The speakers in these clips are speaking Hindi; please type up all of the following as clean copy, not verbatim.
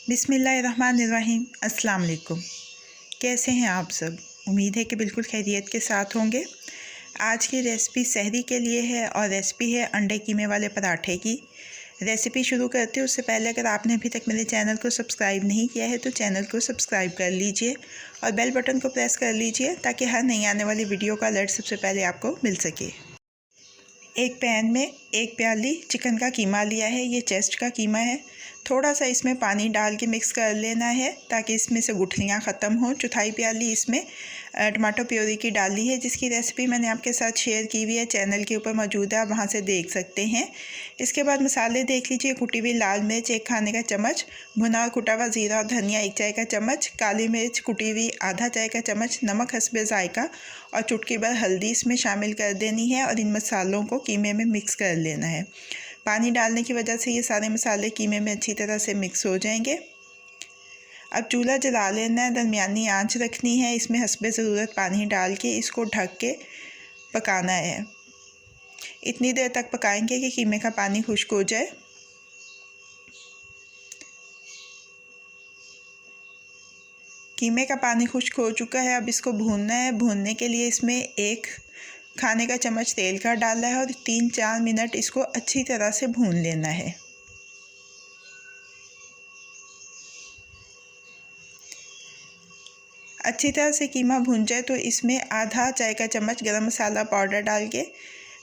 बिस्मिल्लाहिर्रहमानिर्रहीम। अस्सलाम वालेकुम। कैसे हैं आप सब? उम्मीद है कि बिल्कुल खैरियत के साथ होंगे। आज की रेसिपी सहरी के लिए है और रेसिपी है अंडे कीमे वाले पराठे की। रेसिपी शुरू करते हैं उससे पहले अगर आपने अभी तक मेरे चैनल को सब्सक्राइब नहीं किया है तो चैनल को सब्सक्राइब कर लीजिए और बेल बटन को प्रेस कर लीजिए ताकि हर नई आने वाली वीडियो का अलर्ट सबसे पहले आपको मिल सके। एक पैन में 1 प्याली चिकन का कीमा लिया है। ये चेस्ट का कीमा है। थोड़ा सा इसमें पानी डाल के मिक्स कर लेना है ताकि इसमें से गुठलियाँ ख़त्म हों। चौथाई प्याली इसमें टमाटो प्योरी की डाली है जिसकी रेसिपी मैंने आपके साथ शेयर की हुई है, चैनल के ऊपर मौजूद है, आप वहाँ से देख सकते हैं। इसके बाद मसाले देख लीजिए। कुटी हुई लाल मिर्च 1 खाने का चम्मच, भुना और कुटा हुआ ज़ीरा और धनिया 1 चाय का चम्मच, काली मिर्च कुटी हुई आधा चाय का चम्मच, नमक हस्बे ज़ायका और चुटकी भर हल्दी इसमें शामिल कर देनी है और इन मसालों को कीमे में मिक्स कर लेना है। पानी डालने की वजह से ये सारे मसाले कीमे में अच्छी तरह से मिक्स हो जाएंगे। अब चूल्हा जला लेना है, दरमियानी आंच रखनी है। इसमें हस्बे ज़रूरत पानी डाल के इसको ढक के पकाना है। इतनी देर तक पकाएंगे कि कीमे का पानी खुश्क हो जाए। कीमे का पानी खुश्क हो चुका है। अब इसको भूनना है। भूनने के लिए इसमें 1 खाने का चम्मच तेल का डाला है और 3-4 मिनट इसको अच्छी तरह से भून लेना है। अच्छी तरह से कीमा भून जाए तो इसमें आधा चाय का चम्मच गरम मसाला पाउडर डाल के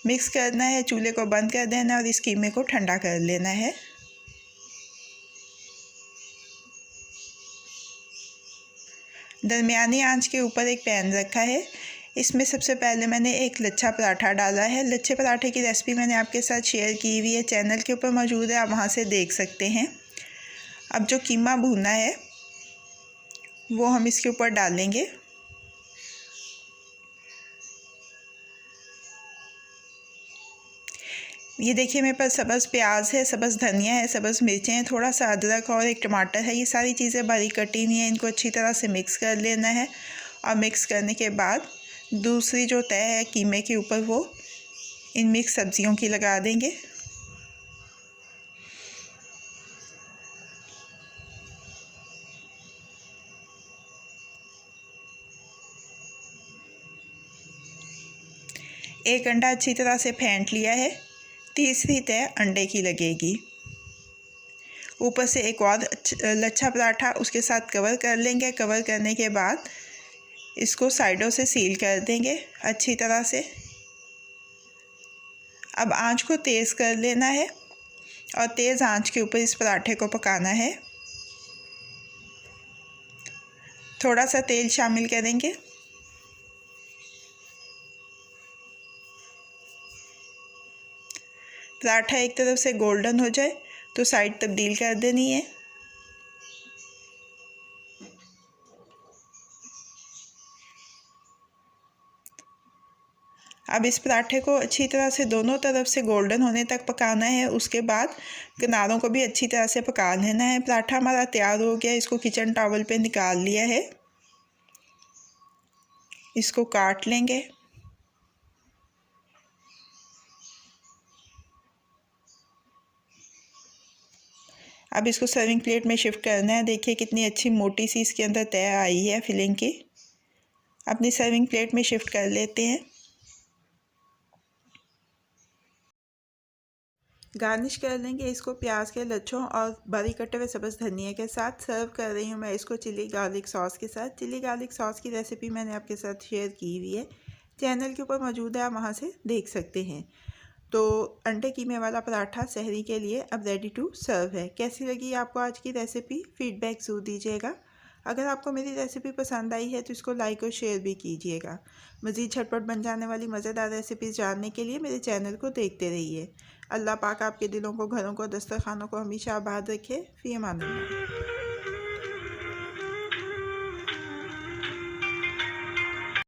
मिक्स करना है। चूल्हे को बंद कर देना है और इस कीमे को ठंडा कर लेना है। दरमियानी आंच के ऊपर एक पैन रखा है। इसमें सबसे पहले मैंने एक लच्छा पराठा डाला है। लच्छे पराठे की रेसिपी मैंने आपके साथ शेयर की हुई है, चैनल के ऊपर मौजूद है, आप वहाँ से देख सकते हैं। अब जो कीमा भुना है वो हम इसके ऊपर डालेंगे। ये देखिए मेरे पास सब्ज़ प्याज है, सब्ज़ धनिया है, सब्ज़ मिर्चें हैं, थोड़ा सा अदरक और एक टमाटर है। ये सारी चीज़ें बारीक कटी हुई हैं। इनको अच्छी तरह से मिक्स कर लेना है और मिक्स करने के बाद दूसरी जो तय है कीमे के ऊपर वो इन मिक्स सब्जियों की लगा देंगे। एक अंडा अच्छी तरह से फेंट लिया है। तीसरी तय अंडे की लगेगी। ऊपर से एक और लच्छा पराठा उसके साथ कवर कर लेंगे। कवर करने के बाद इसको साइडों से सील कर देंगे अच्छी तरह से। अब आंच को तेज़ कर लेना है और तेज़ आंच के ऊपर इस पराठे को पकाना है। थोड़ा सा तेल शामिल करेंगे। पराठा एक तरफ से गोल्डन हो जाए तो साइड तब्दील कर देनी है। अब इस पराठे को अच्छी तरह से दोनों तरफ से गोल्डन होने तक पकाना है। उसके बाद किनारों को भी अच्छी तरह से पका लेना है। पराठा हमारा तैयार हो गया। इसको किचन टॉवल पे निकाल लिया है। इसको काट लेंगे। अब इसको सर्विंग प्लेट में शिफ्ट करना है। देखिए कितनी अच्छी मोटी सी इसके अंदर तय आई है फिलिंग की। अपनी सर्विंग प्लेट में शिफ्ट कर लेते हैं। गार्निश कर लेंगे इसको प्याज के लच्छों और बारीक कटे हुए सब्ज़ धनिया के साथ। सर्व कर रही हूँ मैं इसको चिली गार्लिक सॉस के साथ। चिली गार्लिक सॉस की रेसिपी मैंने आपके साथ शेयर की हुई है, चैनल के ऊपर मौजूद है, आप वहाँ से देख सकते हैं। तो अंडे कीमे वाला पराठा सहरी के लिए अब रेडी टू सर्व है। कैसी लगी आपको आज की रेसिपी? फीडबैक ज़रूर दीजिएगा। अगर आपको मेरी रेसिपी पसंद आई है तो इसको लाइक और शेयर भी कीजिएगा। मज़ीद झटपट बन जाने वाली मज़ेदार रेसिपीज़ जानने के लिए मेरे चैनल को देखते रहिए। अल्लाह पाक आपके दिलों को, घरों को, दस्तरखानों को हमेशा आबाद रखे। फ़ी अमान अल्लाह।